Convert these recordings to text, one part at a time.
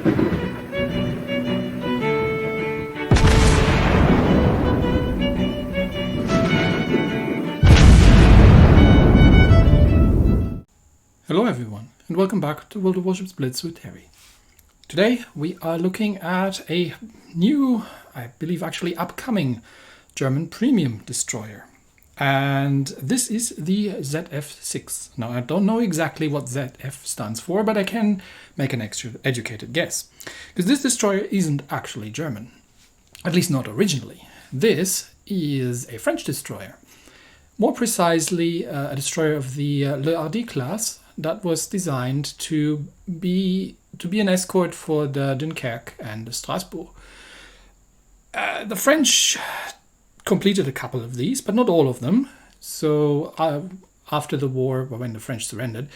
Hello everyone, and welcome back to World of Warships Blitz with Terry. Today we are looking at a new, I believe actually upcoming, German premium destroyer. And this is the ZF-6. Now I don't know exactly what ZF stands for, but I can make an extra educated guess. Because this destroyer isn't actually German. At least not originally. This is a French destroyer. More precisely, a destroyer of the Le Hardy class that was designed to be an escort for the Dunkirk and the Strasbourg. The French completed a couple of these, but not all of them. So after the war, when the French surrendered,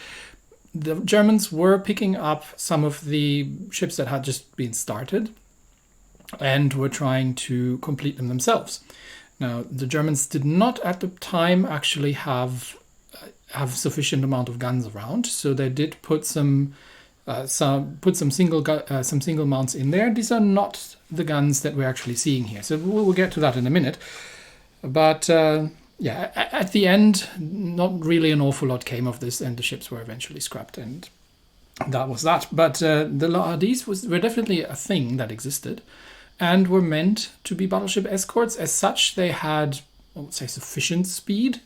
the Germans were picking up some of the ships that had just been started and were trying to complete them themselves. Now, the Germans did not at the time actually have sufficient amount of guns around, so they did put some single mounts in there. These are not the guns that we're actually seeing here, so we'll get to that in a minute. But yeah, at the end, not really an awful lot came of this, and the ships were eventually scrapped, and that was that. But the Le Hardys were definitely a thing that existed, and were meant to be battleship escorts. As such, they had, I would say, sufficient speed.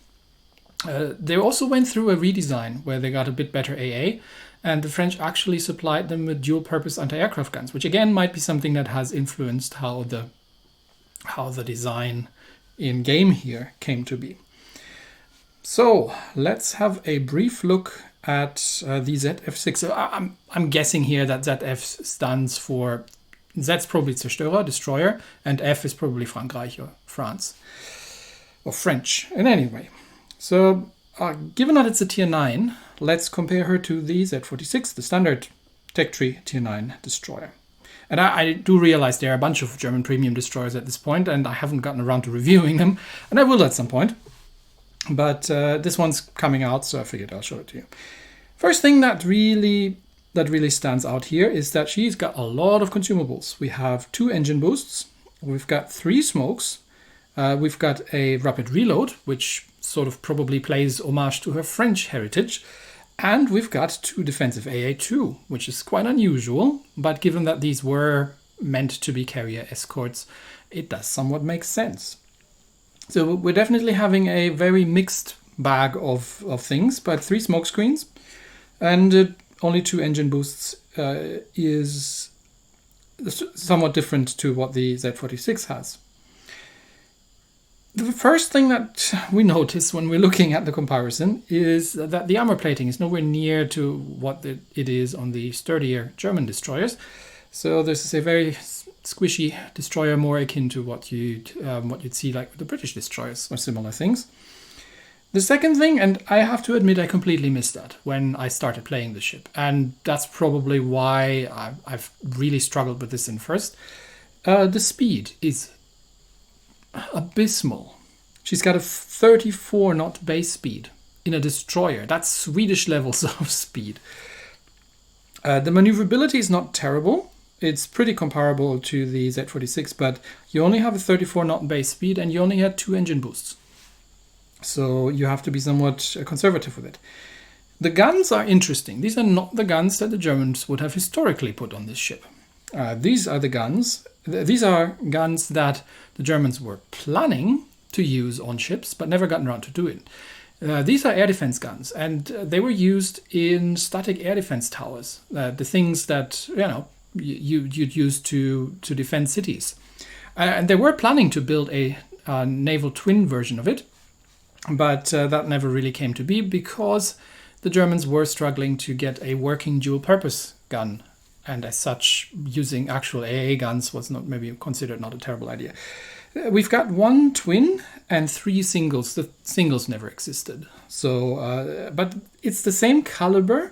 They also went through a redesign where they got a bit better AA, and the French actually supplied them with dual-purpose anti-aircraft guns, which again might be something that has influenced how the design in game here came to be. So let's have a brief look at the ZF-6. So I'm guessing here that ZF stands for, Z's probably Zerstörer, destroyer, and F is probably Frankreich or France or French. And anyway. So, given that it's a tier 9, let's compare her to the Z-46, the standard Tech Tree tier 9 destroyer. And I do realize there are a bunch of German premium destroyers at this point, and I haven't gotten around to reviewing them, and I will at some point. But this one's coming out, so I figured I'll show it to you. First thing that really stands out here is that she's got a lot of consumables. We have 2 engine boosts, we've got 3 smokes, we've got a rapid reload, which sort of probably plays homage to her French heritage. And we've got 2 defensive AA2, which is quite unusual, but given that these were meant to be carrier escorts, it does somewhat make sense. So we're definitely having a very mixed bag of things, but 3 smoke screens and only 2 engine boosts is somewhat different to what the Z-46 has. The first thing that we notice when we're looking at the comparison is that the armor plating is nowhere near to what it is on the sturdier German destroyers. So this is a very squishy destroyer, more akin to what you'd see like with the British destroyers or similar things. The second thing, and I have to admit I completely missed that when I started playing the ship, and that's probably why I've really struggled with this in first. The speed is abysmal. She's got a 34 knot base speed in a destroyer. That's Swedish levels of speed. The maneuverability is not terrible. It's pretty comparable to the Z-46, but you only have a 34 knot base speed and you only had 2 engine boosts. So you have to be somewhat conservative with it. The guns are interesting. These are not the guns that the Germans would have historically put on this ship. These are guns that the Germans were planning to use on ships, but never gotten around to do it. These are air defense guns, and they were used in static air defense towers, the things that you'd use to defend cities. And they were planning to build a naval twin version of it, but that never really came to be because the Germans were struggling to get a working dual-purpose gun. And as such, using actual AA guns was not maybe considered not a terrible idea. We've got 1 twin and 3 singles. The singles never existed. So, but it's the same caliber.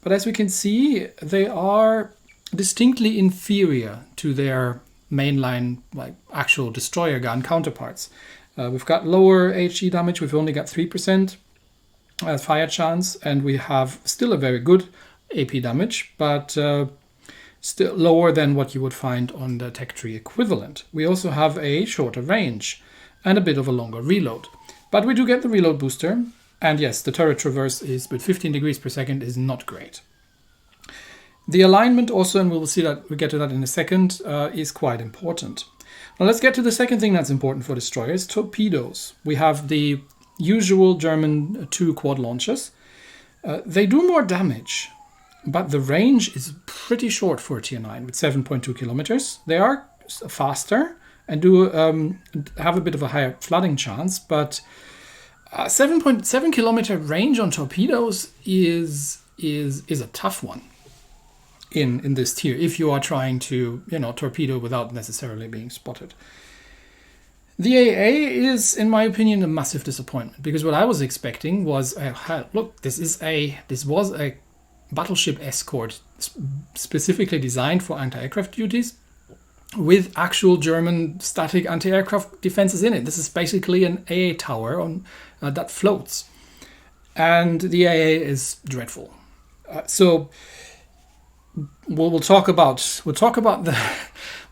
But as we can see, they are distinctly inferior to their mainline, like actual destroyer gun counterparts. We've got lower HE damage. We've only got 3% fire chance, and we have still a very good AP damage, but still lower than what you would find on the tech tree equivalent. We also have a shorter range and a bit of a longer reload. But we do get the reload booster. And yes, the turret traverse is with 15 degrees per second is not great. The alignment also, and we'll see that, we'll get to that in a second, is quite important. Now let's get to the second thing that's important for destroyers, torpedoes. We have the usual German 2 quad launchers. They do more damage, but the range is pretty short for a Tier 9 with 7.2 kilometers. They are faster and do have a bit of a higher flooding chance, but 7.7 kilometer range on torpedoes is a tough one in this tier if you are trying to, torpedo without necessarily being spotted. The AA is, in my opinion, a massive disappointment, because what I was expecting was, look, this was a battleship escort specifically designed for anti-aircraft duties with actual German static anti-aircraft defenses in it. This is basically an AA tower on that floats, and the AA is dreadful. So we'll talk about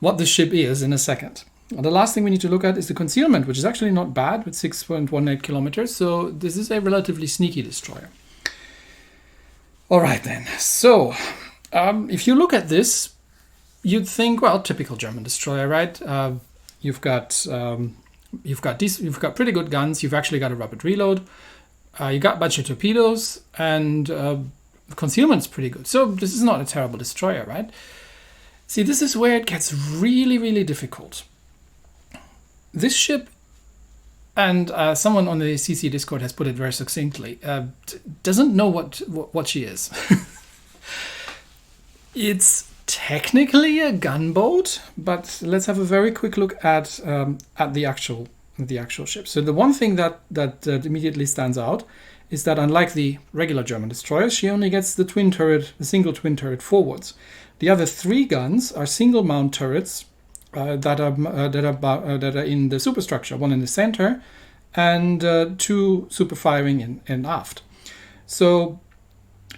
what the ship is in a second. The last thing we need to look at is the concealment, which is actually not bad with 6.18 kilometers. So this is a relatively sneaky destroyer. All right then. So if you look at this, you'd think, well, typical German destroyer, right? You've got pretty good guns. You've actually got a rapid reload. You got a bunch of torpedoes, and concealment's pretty good. So this is not a terrible destroyer, right? See, this is where it gets really, really difficult. This ship, and someone on the CC Discord has put it very succinctly, doesn't know what she is. It's technically a gunboat, but let's have a very quick look at the actual ship. So the one thing that immediately stands out is that unlike the regular German destroyers, she only gets the single twin turret forwards. The other 3 guns are single mount turrets that are in the superstructure, one in the center, and 2 super firing in aft. So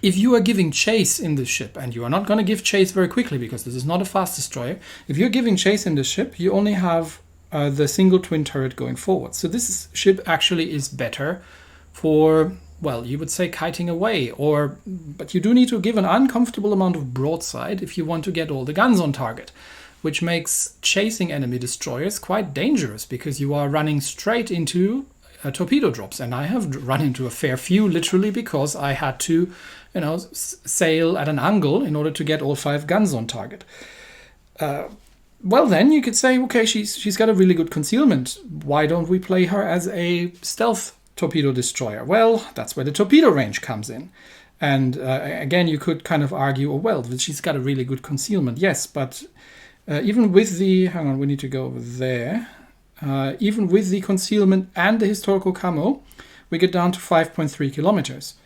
if you are giving chase in this ship, and you are not going to give chase very quickly because this is not a fast destroyer, if you're giving chase in this ship, you only have the single twin turret going forward. So this ship actually is better for, well, you would say kiting away, but you do need to give an uncomfortable amount of broadside if you want to get all the guns on target, which makes chasing enemy destroyers quite dangerous because you are running straight into torpedo drops. And I have run into a fair few literally because I had to, sail at an angle in order to get all 5 guns on target. Well, then you could say, okay, she's got a really good concealment. Why don't we play her as a stealth torpedo destroyer? Well, that's where the torpedo range comes in. And again, you could kind of argue, oh, well, she's got a really good concealment. Yes, but even with the, hang on, we need to go over there. Even with the concealment and the historical camo, we get down to 5.3 kilometers.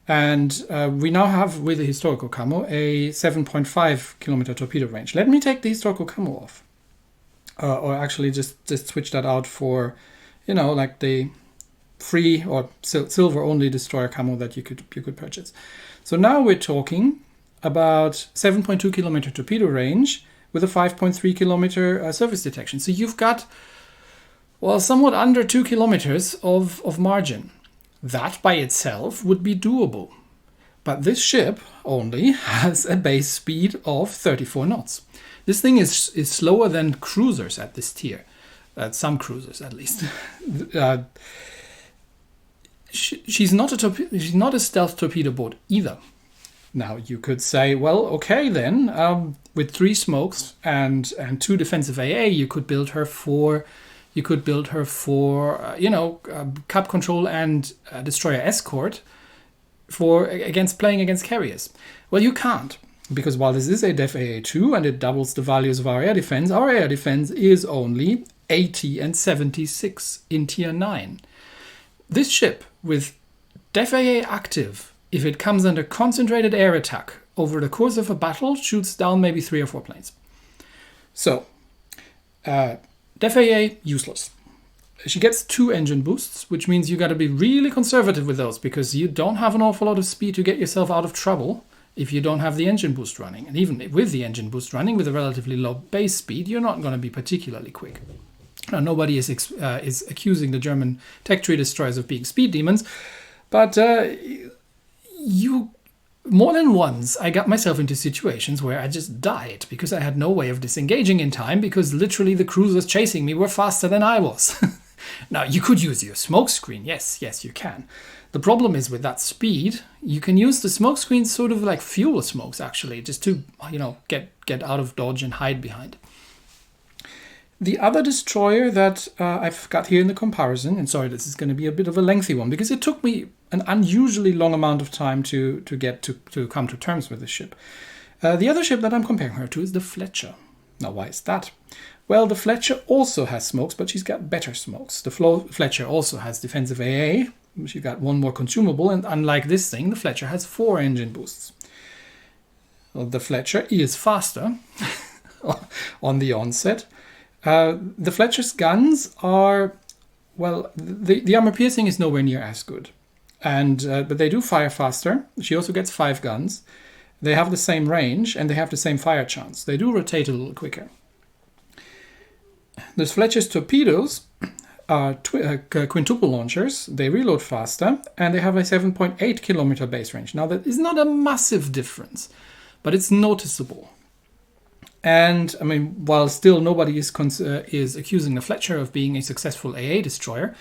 And we now have, with the historical camo, a 7.5 kilometer torpedo range. Let me take the historical camo off. Or actually just switch that out for, like the free or silver only destroyer camo that you could purchase. So now we're talking about 7.2 kilometer torpedo range with a 5.3 kilometer surface detection. So you've got, well, somewhat under 2 kilometers of margin. That by itself would be doable. But this ship only has a base speed of 34 knots. This thing is slower than cruisers at this tier. Some cruisers, at least. She's not a stealth torpedo boat either. Now you could say, well, okay then, with 3 smokes and 2 defensive AA, you could build her for cap control and destroyer escort playing against carriers. Well, you can't, because while this is a Def AA2 and it doubles the values of our air defense is only 80 and 76 in tier 9. This ship with Def AA active, if it comes under concentrated air attack over the course of a battle, shoots down maybe 3 or 4 planes. So, Def AA, useless. She gets 2 engine boosts, which means you got to be really conservative with those because you don't have an awful lot of speed to get yourself out of trouble if you don't have the engine boost running. And even with the engine boost running, with a relatively low base speed, you're not going to be particularly quick. Now, nobody is accusing the German tech tree destroyers of being speed demons, but more than once I got myself into situations where I just died because I had no way of disengaging in time, because literally the cruisers chasing me were faster than I was. Now, you could use your smoke screen. Yes, you can. The problem is with that speed, you can use the smoke screen sort of like fuel smokes, actually, just to, get out of dodge and hide behind. The other destroyer that I've got here in the comparison, and sorry, this is going to be a bit of a lengthy one because it took me an unusually long amount of time to come to terms with this ship. The other ship that I'm comparing her to is the Fletcher. Now, why is that? Well, the Fletcher also has smokes, but she's got better smokes. The Fletcher also has defensive AA. She's got one more consumable, and unlike this thing, the Fletcher has 4 engine boosts. Well, the Fletcher is faster on the onset. The Fletcher's guns are, well, the armor piercing is nowhere near as good, but they do fire faster. She also gets 5 guns. They have the same range and they have the same fire chance. They do rotate a little quicker. The Fletcher's torpedoes are quintuple launchers. They reload faster and they have a 7.8 kilometer base range. Now, that is not a massive difference, but it's noticeable. And I mean, while still nobody is accusing the Fletcher of being a successful AA destroyer,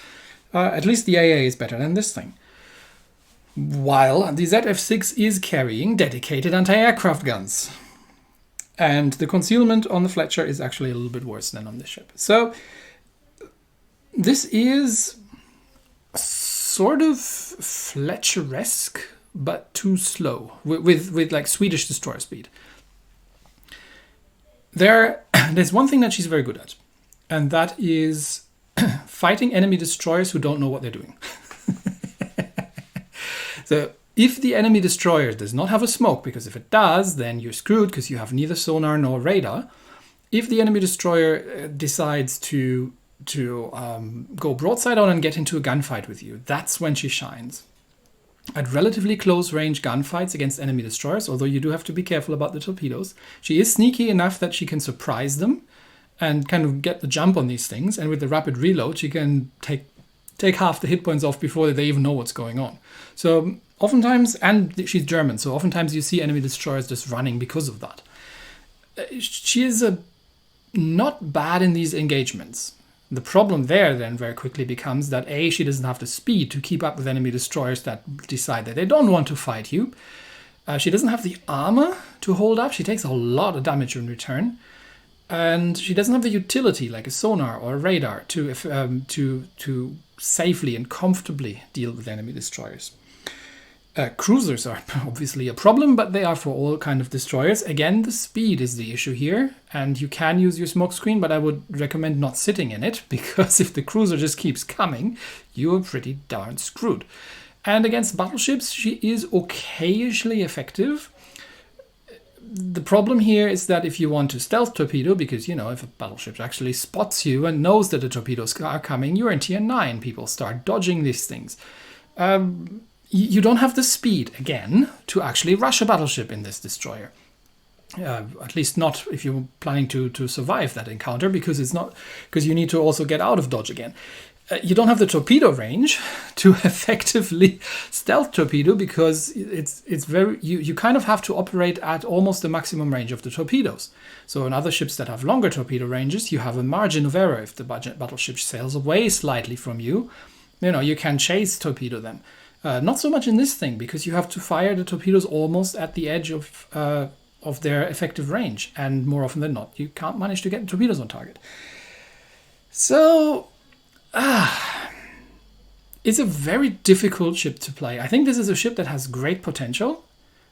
at least the AA is better than this thing. While the ZF-6 is carrying dedicated anti-aircraft guns. And the concealment on the Fletcher is actually a little bit worse than on this ship. So this is sort of Fletcher-esque, but too slow, with like Swedish destroyer speed. There's one thing that she's very good at, and that is fighting enemy destroyers who don't know what they're doing. So if the enemy destroyer does not have a smoke, because if it does, then you're screwed because you have neither sonar nor radar. If the enemy destroyer decides to go broadside on and get into a gunfight with you, that's when she shines. At relatively close range gunfights against enemy destroyers, although you do have to be careful about the torpedoes, she is sneaky enough that she can surprise them and kind of get the jump on these things. And with the rapid reload, she can take half the hit points off before they even know what's going on. So oftentimes, and she's German, so oftentimes you see enemy destroyers just running because of that. She is not bad in these engagements. The problem there then very quickly becomes that A, she doesn't have the speed to keep up with enemy destroyers that decide that they don't want to fight you. She doesn't have the armor to hold up. She takes a lot of damage in return. And she doesn't have the utility like a sonar or a radar to safely and comfortably deal with enemy destroyers. Cruisers are obviously a problem, but they are for all kind of destroyers. Again, the speed is the issue here, and you can use your smoke screen, but I would recommend not sitting in it, because if the cruiser just keeps coming, you are pretty darn screwed. And against battleships, she is occasionally effective. The problem here is that if you want to stealth torpedo, because, if a battleship actually spots you and knows that the torpedoes are coming, you're in tier 9. People start dodging these things. You don't have the speed, again, to actually rush a battleship in this destroyer. At least not if you're planning to survive that encounter, because you need to also get out of dodge again. You don't have the torpedo range to effectively stealth torpedo, because it's very you kind of have to operate at almost the maximum range of the torpedoes. So in other ships that have longer torpedo ranges, you have a margin of error. If the battleship sails away slightly from you, you can chase torpedo them. Not so much in this thing, because you have to fire the torpedoes almost at the edge of their effective range, and more often than not, you can't manage to get torpedoes on target. So, it's a very difficult ship to play. I think this is a ship that has great potential,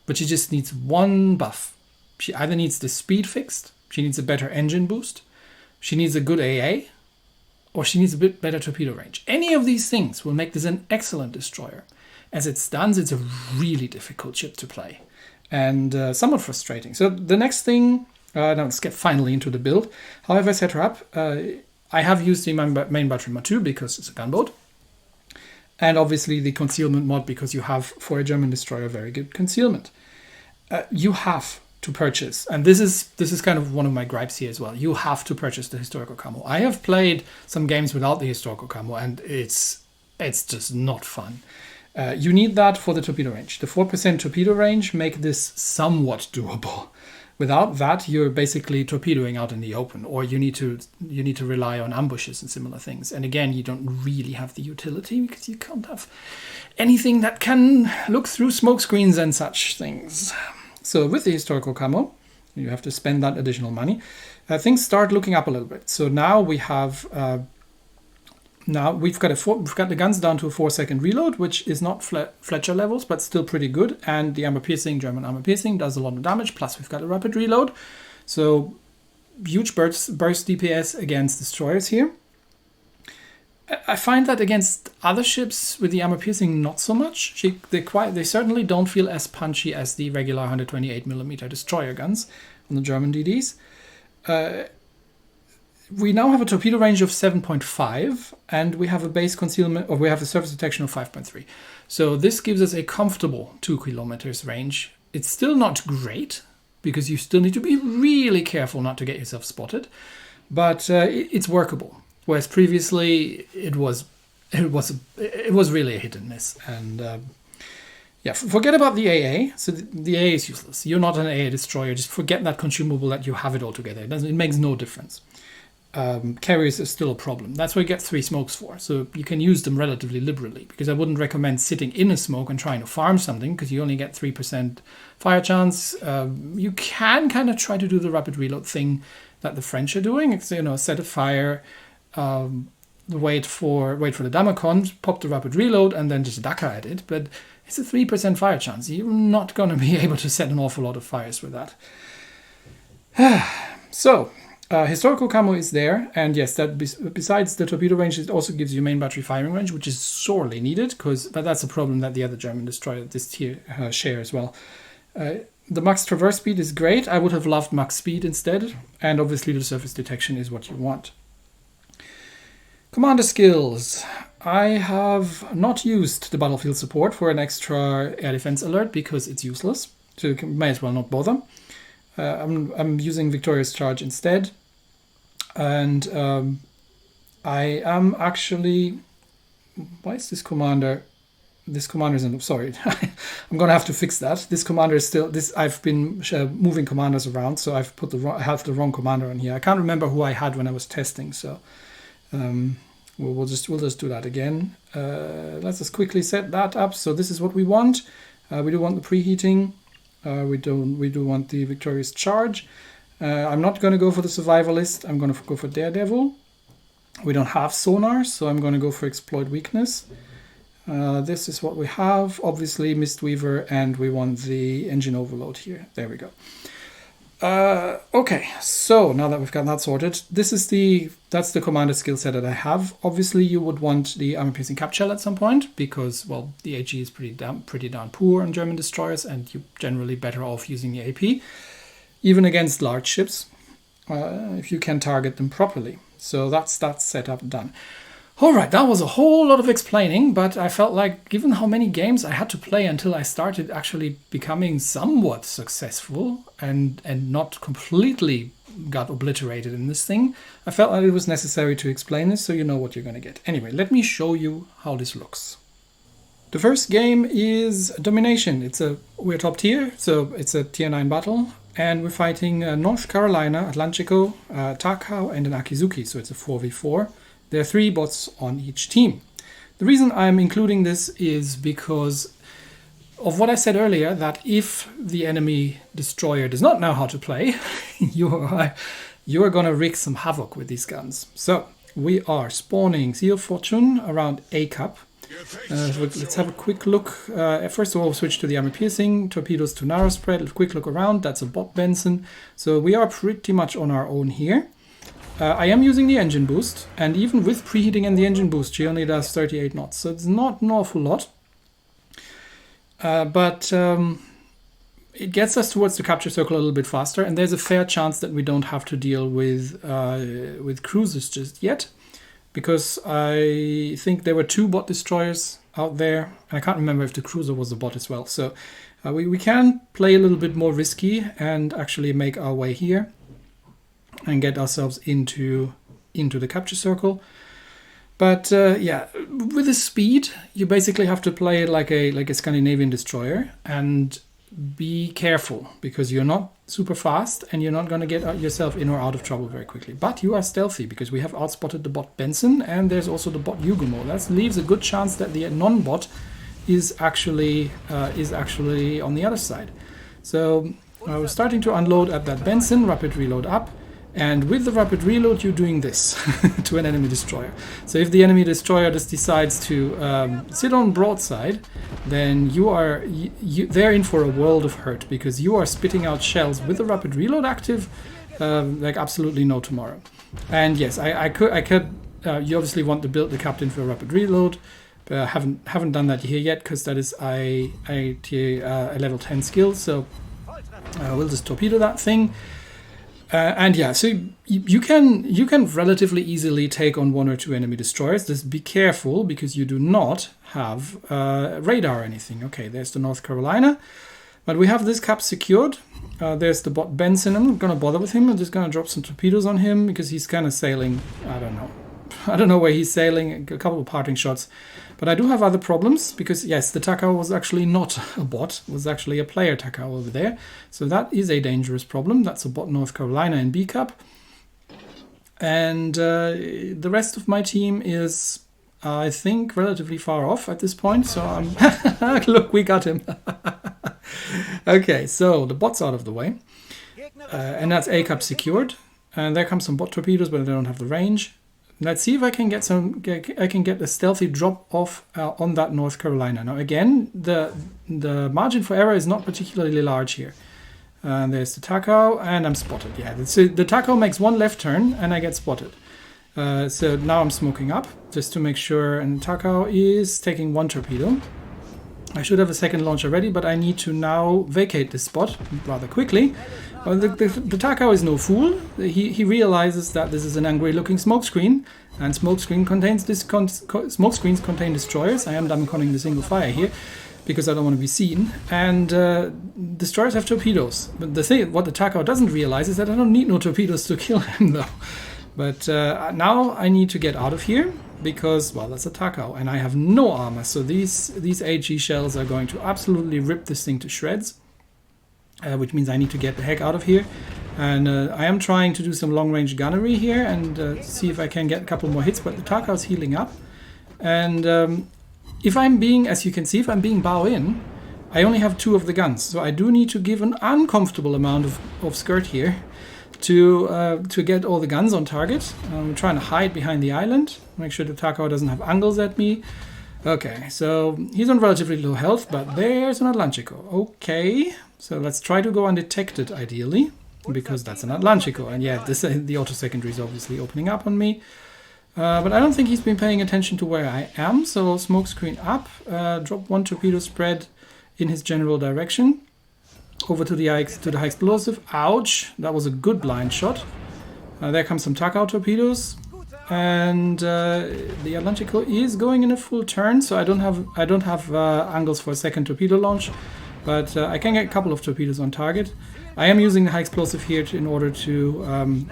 but she just needs one buff. She either needs the speed fixed, she needs a better engine boost, she needs a good AA, or she needs a bit better torpedo range. Any of these things will make this an excellent destroyer. As it stands, it's a really difficult ship to play, and somewhat frustrating. So the next thing, now let's get finally into the build. How have I set her up? I have used the main battery mod 2 because it's a gunboat, and obviously the concealment mod because you have, for a German destroyer, very good concealment. you have to purchase, and this is kind of one of my gripes here as well. You have to purchase the historical camo. I have played some games without the historical camo, and it's just not fun. You need that for the torpedo range. The 4% torpedo range make this somewhat doable. Without that, you're basically torpedoing out in the open, or you need to rely on ambushes and similar things. And again, you don't really have the utility because you can't have anything that can look through smoke screens and such things. So with the historical camo, you have to spend that additional money. Things start looking up a little bit. So now we have we've got the guns down to a 4-second reload, which is not Fletcher levels, but still pretty good. And the German armor piercing does a lot of damage. Plus we've got a rapid reload, so huge burst DPS against destroyers here. I find that against other ships with the armor piercing, not so much. They certainly don't feel as punchy as the regular 128mm destroyer guns on the German DDs. We now have a torpedo range of 7.5, and we have a base concealment, or we have a surface detection of 5.3. So this gives us a comfortable 2 kilometers range. It's still not great, because you still need to be really careful not to get yourself spotted, but it's workable. Whereas previously it was really a hit and miss. And yeah, forget about the AA. So the AA is useless. You're not an AA destroyer. Just forget that consumable that you have it all together. It makes no difference. Carriers are still a problem. That's why you get 3 smokes for. So you can use them relatively liberally, because I wouldn't recommend sitting in a smoke and trying to farm something, because you only get 3% fire chance. You can kind of try to do the rapid reload thing that the French are doing. It's, set a fire, wait for the Damacon, pop the rapid reload, and then just Dakar at it. But it's a 3% fire chance. You're not going to be able to set an awful lot of fires with that. So historical camo is there, and yes, that besides the torpedo range, it also gives you main battery firing range, which is sorely needed, but that's a problem that the other German destroyer this tier share as well. The max traverse speed is great. I would have loved max speed instead, and obviously the surface detection is what you want. Commander skills. I have not used the battlefield support for an extra air defense alert because it's useless, so you may as well not bother. I'm using Victorious Charge instead. And I am actually... Why is this commander... This commander isn't... Sorry, I'm going to have to fix that. This commander is still... I've been moving commanders around, so I've put I have the wrong commander on here. I can't remember who I had when I was testing, so... we'll just do that again. Let's just quickly set that up. So this is what we want. We do want the preheating. We do want the Victorious Charge. I'm not going to go for the Survivalist. I'm going to go for Daredevil. We don't have sonar, so I'm going to go for Exploit Weakness. This is what we have. Obviously Mistweaver, and we want the Engine Overload here. There we go. Okay, so now that we've got that sorted, that's the commander skill set that I have. Obviously, you would want the armor-piercing cap shell at some point, because, well, the AG is pretty darn poor on German destroyers, and you're generally better off using the AP, even against large ships, if you can target them properly. So that's that setup done. All right, that was a whole lot of explaining, but I felt like, given how many games I had to play until I started actually becoming somewhat successful and not completely got obliterated in this thing, I felt like it was necessary to explain this so you know what you're going to get. Anyway, let me show you how this looks. The first game is Domination. We're top tier, so it's a tier 9 battle, and we're fighting North Carolina, Atlantico, Takao, and an Akizuki, so it's a 4v4. There are 3 bots on each team. The reason I'm including this is because of what I said earlier, that if the enemy destroyer does not know how to play, you are going to wreak some havoc with these guns. So we are spawning Seal of Fortune around A cup. Let's have a quick look. First of all, we'll switch to the armor piercing, torpedoes to narrow spread. A quick look around. That's a bot Benson. So we are pretty much on our own here. I am using the engine boost, and even with preheating and the engine boost, she only does 38 knots, so it's not an awful lot. But it gets us towards the capture circle a little bit faster, and there's a fair chance that we don't have to deal with cruisers just yet, because I think there were 2 bot destroyers out there, and I can't remember if the cruiser was a bot as well. So We can play a little bit more risky and actually make our way here and get ourselves into the capture circle. But yeah, with the speed, you basically have to play it like a Scandinavian destroyer and be careful, because you're not super fast and you're not going to get yourself in or out of trouble very quickly. But you are stealthy, because we have outspotted the bot Benson, and there's also the bot Yugumo. That leaves a good chance that the non-bot is actually on the other side. So we're starting to unload at that Benson, rapid reload up. And with the rapid reload, you're doing this to an enemy destroyer. So if the enemy destroyer just decides to sit on broadside, then they're in for a world of hurt, because you are spitting out shells with the rapid reload active like absolutely no tomorrow. And yes, I could. You obviously want to build the captain for a rapid reload. Haven't done that here yet, because that is a level 10 skill. So we'll just torpedo that thing. And yeah, so you can relatively easily take on 1 or 2 enemy destroyers. Just be careful, because you do not have radar or anything. Okay, there's the North Carolina, but we have this cap secured. There's the bot Benson. I'm not going to bother with him. I'm just going to drop some torpedoes on him, because he's kind of sailing. I don't know where he's sailing. A couple of parting shots. But I do have other problems, because yes, the Takao was actually not a bot, it was actually a player Takao over there. So that is a dangerous problem. That's a bot North Carolina in B Cup. And the rest of my team is, I think, relatively far off at this point. So I'm look, we got him. Okay, so the bot's out of the way. And that's A Cup secured. And there comes some bot torpedoes, but they don't have the range. Let's see if I can get a stealthy drop off on that North Carolina. Now again, the margin for error is not particularly large here. There's the Takao, and I'm spotted. Yeah, so the Takao makes 1 left turn, and I get spotted. So now I'm smoking up just to make sure. And Takao is taking 1 torpedo. I should have a second launcher ready, but I need to now vacate this spot rather quickly. The Takao is no fool. He realizes that this is an angry-looking smokescreen, and smokescreens contain destroyers. I am dumbconning the single fire here, because I don't want to be seen. And destroyers have torpedoes. But the thing, what the Takao doesn't realize is that I don't need no torpedoes to kill him, though. But now I need to get out of here, because, well, that's a Takao, and I have no armor. So these AG shells are going to absolutely rip this thing to shreds. Which means I need to get the heck out of here. And I am trying to do some long-range gunnery here and see if I can get a couple more hits, but the Takao's healing up. And if I'm being, as you can see, if I'm being bow in, I only have 2 of the guns. So I do need to give an uncomfortable amount of skirt here to get all the guns on target. I'm trying to hide behind the island, make sure the Takao doesn't have angles at me. Okay, so he's on relatively low health, but there's an Atlantico. Okay, so let's try to go undetected, ideally, because that's an Atlantico. And yeah, the auto-secondary is obviously opening up on me. But I don't think he's been paying attention to where I am, so smokescreen up, drop 1 torpedo spread in his general direction. Over to the high explosive. Ouch, that was a good blind shot. There comes some Takao torpedoes. And the Atlantico is going in a full turn, so I don't have angles for a second torpedo launch, but I can get a couple of torpedoes on target. I am using the high explosive here in order to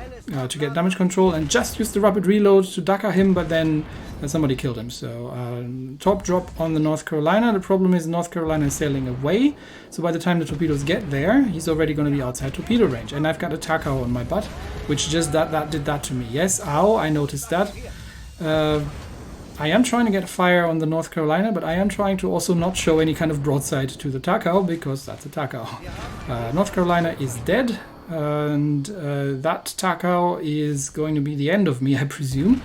get damage control, and just use the rapid reload to Daka him, but then somebody killed him. So top drop on the North Carolina. The problem is North Carolina is sailing away, so by the time the torpedoes get there, he's already going to be outside torpedo range. And I've got a Takao on my butt, which just did that to me. Yes, ow, I noticed that. I am trying to get fire on the North Carolina, but I am trying to also not show any kind of broadside to the Takao, because that's a Takao. North Carolina is dead, and that Takao is going to be the end of me, I presume.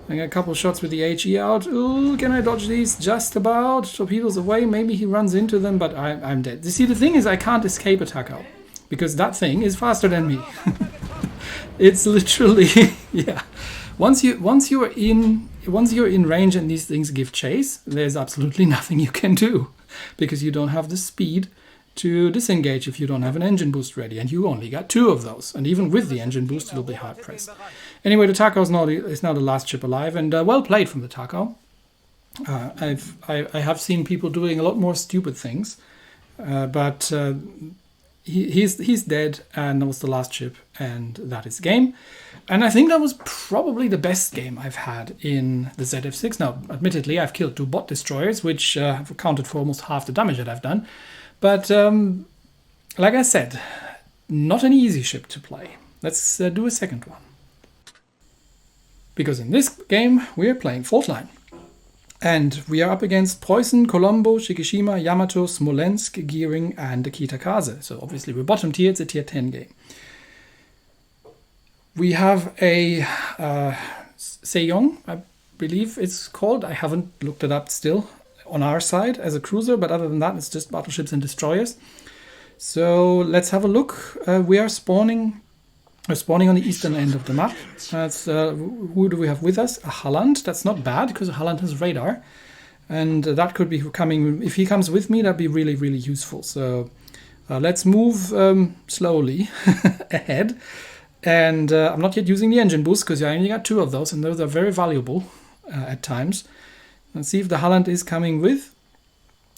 I got a couple shots with the HE out. Ooh, can I dodge these? Just about. Torpedoes away. Maybe he runs into them, but I'm dead. You see, the thing is, I can't escape a Takao, because that thing is faster than me. It's literally, yeah. Once you're in range and these things give chase, there's absolutely nothing you can do, because you don't have the speed to disengage if you don't have an engine boost ready, and you only got 2 of those, and even with the engine boost it'll be hard pressed. Anyway, the Takao is now the last ship alive, and well played from the Takao. I have seen people doing a lot more stupid things, but he's dead, and that was the last ship, and that is the game. And I think that was probably the best game I've had in the ZF-6. Now, admittedly, I've killed 2 bot destroyers, which have accounted for almost half the damage that I've done. But like I said, not an easy ship to play. Let's do a second one. Because in this game, we are playing Fault Line. And we are up against Preußen, Colombo, Shikishima, Yamato, Smolensk, Gearing, and the Kitakaze. So obviously we're bottom tier, it's a tier 10 game. We have a Sejong, I believe it's called. I haven't looked it up still, on our side as a cruiser, but other than that, it's just battleships and destroyers. So let's have a look. We are spawning. We're spawning on the eastern end of the map. That's who do we have with us? A Halland. That's not bad because a Halland has radar, and that could be coming. If he comes with me, that'd be really, really useful. So let's move slowly ahead. And I'm not yet using the engine boost because I only got 2 of those, and those are very valuable at times. Let's see if the Halland is coming with,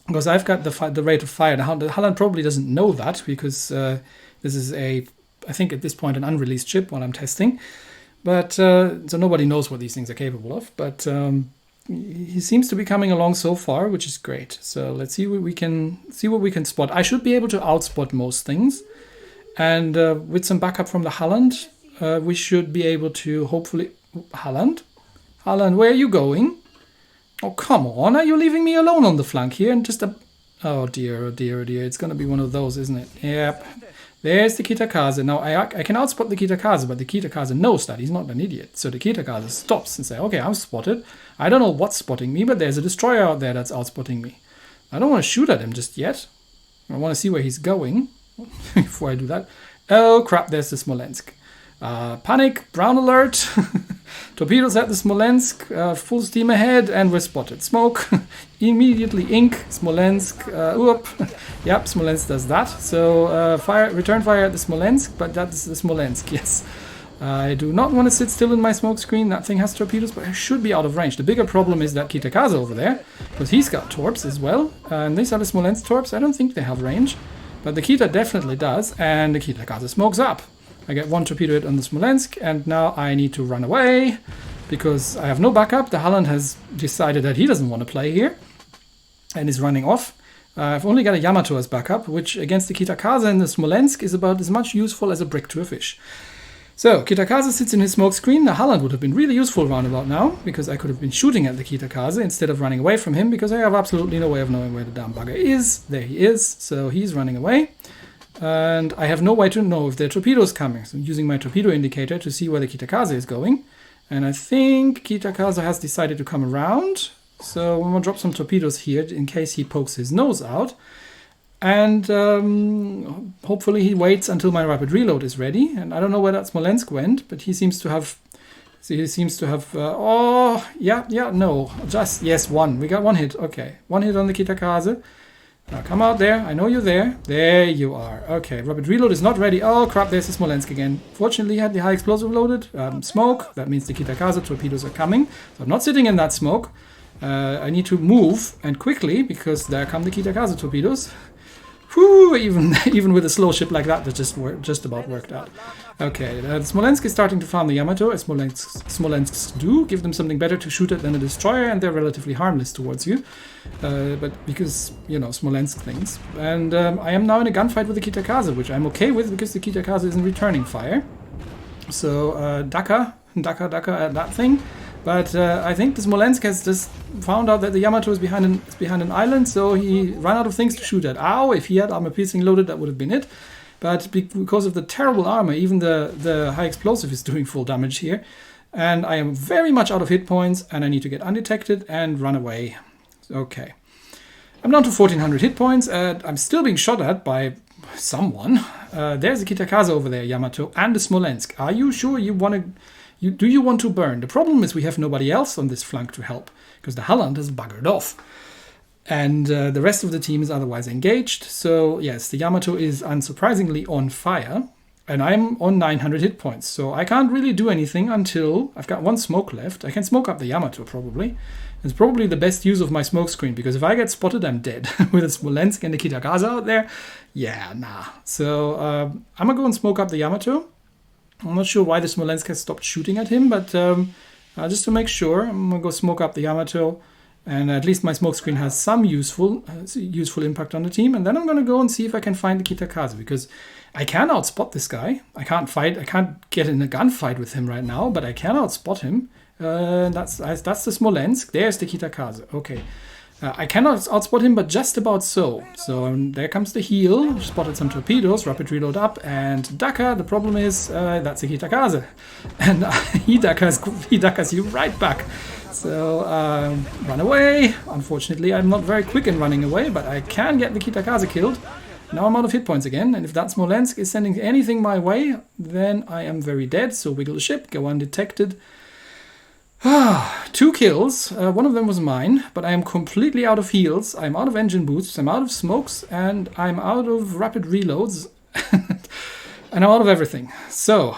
because I've got the rate of fire. The Halland probably doesn't know that because this is I think at this point an unreleased ship while I'm testing. But so nobody knows what these things are capable of. But he seems to be coming along so far, which is great. So let's see what we can spot. I should be able to outspot most things. And with some backup from the Halland, we should be able to hopefully... Halland? Halland, where are you going? Oh, come on. Are you leaving me alone on the flank here? And just oh, dear, oh, dear, oh, dear. It's going to be one of those, isn't it? Yep. There's the Kitakaze. Now, I can outspot the Kitakaze, but the Kitakaze knows that. He's not an idiot. So the Kitakaze stops and says, okay, I'm spotted. I don't know what's spotting me, but there's a destroyer out there that's outspotting me. I don't want to shoot at him just yet. I want to see where he's going. Before I do that. Oh crap, there's the Smolensk. Panic, brown alert. Torpedoes at the Smolensk, full steam ahead, and we're spotted. Smoke, immediately ink, Smolensk, whoop. Yep, Smolensk does that. So return fire at the Smolensk, but that's the Smolensk, yes. I do not want to sit still in my smoke screen. That thing has torpedoes, but I should be out of range. The bigger problem is that Kitakaze over there, because he's got torps as well. And these are the Smolensk torps. I don't think they have range. But the Kita definitely does, and the Kitakaze smokes up. I get 1 torpedo hit on the Smolensk, and now I need to run away because I have no backup. The Halland has decided that he doesn't want to play here and is running off. I've only got a Yamato as backup, which against the Kitakaze and the Smolensk is about as much useful as a brick to a fish. So, Kitakaze sits in his smoke screen. The Halland would have been really useful round about now, because I could have been shooting at the Kitakaze instead of running away from him, because I have absolutely no way of knowing where the damn bugger is. There he is, so he's running away. And I have no way to know if there are torpedoes coming. So I'm using my torpedo indicator to see where the Kitakaze is going. And I think Kitakaze has decided to come around. So I'm going to drop some torpedoes here in case he pokes his nose out. And hopefully he waits until my rapid reload is ready. And I don't know where that Smolensk went, but he seems to have... oh, yeah, no. Just, yes, 1. We got 1 hit. Okay, 1 hit on the Kitakaze. Now come out there. I know you're there. There you are. Okay, rapid reload is not ready. Oh, crap, there's the Smolensk again. Fortunately, he had the high explosive loaded. Smoke. That means the Kitakaze torpedoes are coming. So I'm not sitting in that smoke. I need to move, and quickly, because there come the Kitakaze torpedoes. Whew, even with a slow ship like that, that just about worked out. Okay, the Smolensk is starting to farm the Yamato, as Smolensks do. Give them something better to shoot at than a destroyer, and they're relatively harmless towards you. But because, you know, Smolensk things. And I am now in a gunfight with the Kitakaze, which I'm okay with, because the Kitakaze isn't returning fire. So, Daka at that thing. But I think the Smolensk has just found out that the Yamato is behind an island, so he ran out of things to shoot at. Ow, if he had armor piercing loaded, that would have been it. But because of the terrible armor, even the high explosive is doing full damage here. And I am very much out of hit points, and I need to get undetected and run away. Okay. I'm down to 1400 hit points. I'm still being shot at by someone. There's a Kitakaze over there, Yamato, and the Smolensk. Are you sure you want to... Do you want to burn? The problem is we have nobody else on this flank to help, because the Halland has buggered off. And the rest of the team is otherwise engaged. So yes, the Yamato is unsurprisingly on fire. And I'm on 900 hit points, so I can't really do anything until I've got one smoke left. I can smoke up the Yamato, probably. It's probably the best use of my smoke screen, because if I get spotted, I'm dead. With a Smolensk and the Kitakaze out there, yeah, nah. So I'm going to go and smoke up the Yamato. I'm not sure why the Smolensk has stopped shooting at him, but just to make sure, I'm going to go smoke up the Yamato. And at least my smoke screen has some useful impact on the team. And then I'm going to go and see if I can find the Kitakaze, because I can outspot this guy. I can't get in a gunfight with him right now, but I can outspot him. That's the Smolensk. There's the Kitakaze. Okay. I cannot outspot him, but just about so. So there comes the heal. Spotted some torpedoes. Rapid reload up. And Daka, the problem is that's a Kitakaze. And he Dakas you right back. So run away. Unfortunately, I'm not very quick in running away, but I can get the Kitakaze killed. Now I'm out of hit points again, and if that Smolensk is sending anything my way, then I am very dead. So wiggle the ship, go undetected. 2 kills. One of them was mine, but I am completely out of heals. I'm out of engine boosts, I'm out of smokes, and I'm out of rapid reloads. And I'm out of everything. So,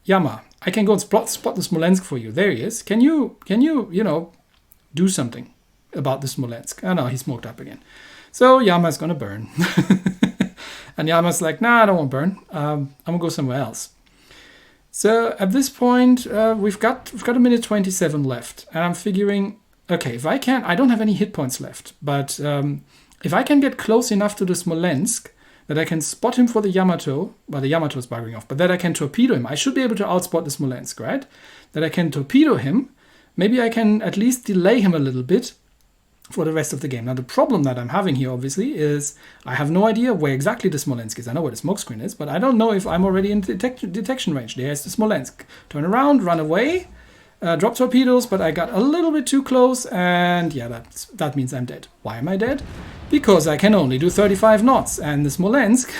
Yama, I can go and spot the Smolensk for you. There he is. Can you do something about the Smolensk? Oh no, he smoked up again. So Yama's gonna burn. And Yama's like, nah, I don't want to burn. I'm gonna go somewhere else. So at this point, we've got a minute 27 left. And I'm figuring, okay, if I can, I don't have any hit points left. But if I can get close enough to the Smolensk that I can spot him for the Yamato, well, the Yamato is buggering off, but that I can torpedo him. I should be able to outspot the Smolensk, right? That I can torpedo him. Maybe I can at least delay him a little bit for the rest of the game. Now, the problem that I'm having here, obviously, is I have no idea where exactly the Smolensk is. I know where the smoke screen is, but I don't know if I'm already in detection range. There's the Smolensk. Turn around, run away, drop torpedoes, but I got a little bit too close, and yeah, that means I'm dead. Why am I dead? Because I can only do 35 knots, and the Smolensk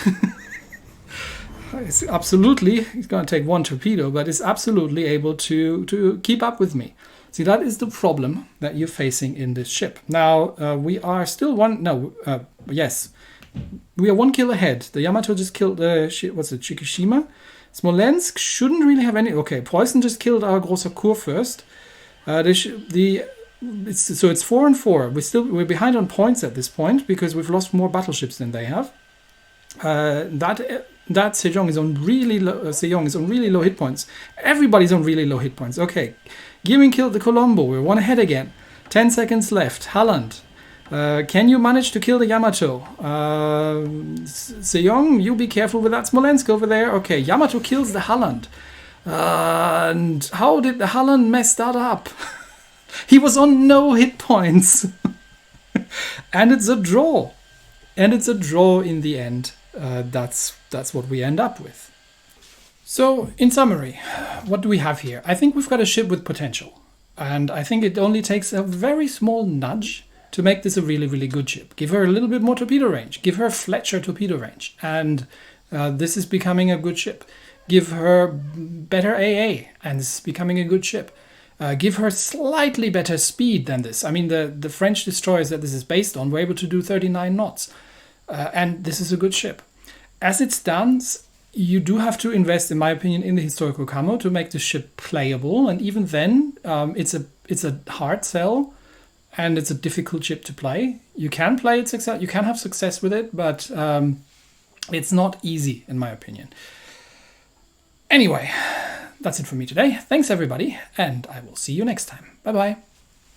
is absolutely, it's going to take 1 torpedo, but it's absolutely able to keep up with me. See, that is the problem that you're facing in this ship. Now, we are still yes. We are 1 kill ahead. The Yamato just killed Shikishima. Smolensk shouldn't really have any... Okay, Preußen just killed our Großer Kur first. It's 4 and 4. We're behind on points at this point because we've lost more battleships than they have. That Sejong is on really low hit points. Everybody's on really low hit points. Okay, Gearing killed the Colombo. We're 1 ahead again. 10 seconds left. Halland. Can you manage to kill the Yamato? Sejong, you be careful with that Smolensk over there. Okay, Yamato kills the Halland. And how did the Halland mess that up? He was on no hit points. And it's a draw. And it's a draw in the end. That's what we end up with. So, in summary, what do we have here? I think we've got a ship with potential. And I think it only takes a very small nudge to make this a really, really good ship. Give her a little bit more torpedo range. Give her Fletcher torpedo range. And this is becoming a good ship. Give her better AA. And this is becoming a good ship. Give her slightly better speed than this. I mean, the French destroyers that this is based on were able to do 39 knots. And this is a good ship. As it stands, you do have to invest, in my opinion, in the historical camo to make the ship playable. And even then, it's a hard sell, and it's a difficult ship to play. You can play it success. You can have success with it, but it's not easy, in my opinion. Anyway, that's it for me today. Thanks, everybody, and I will see you next time. Bye-bye.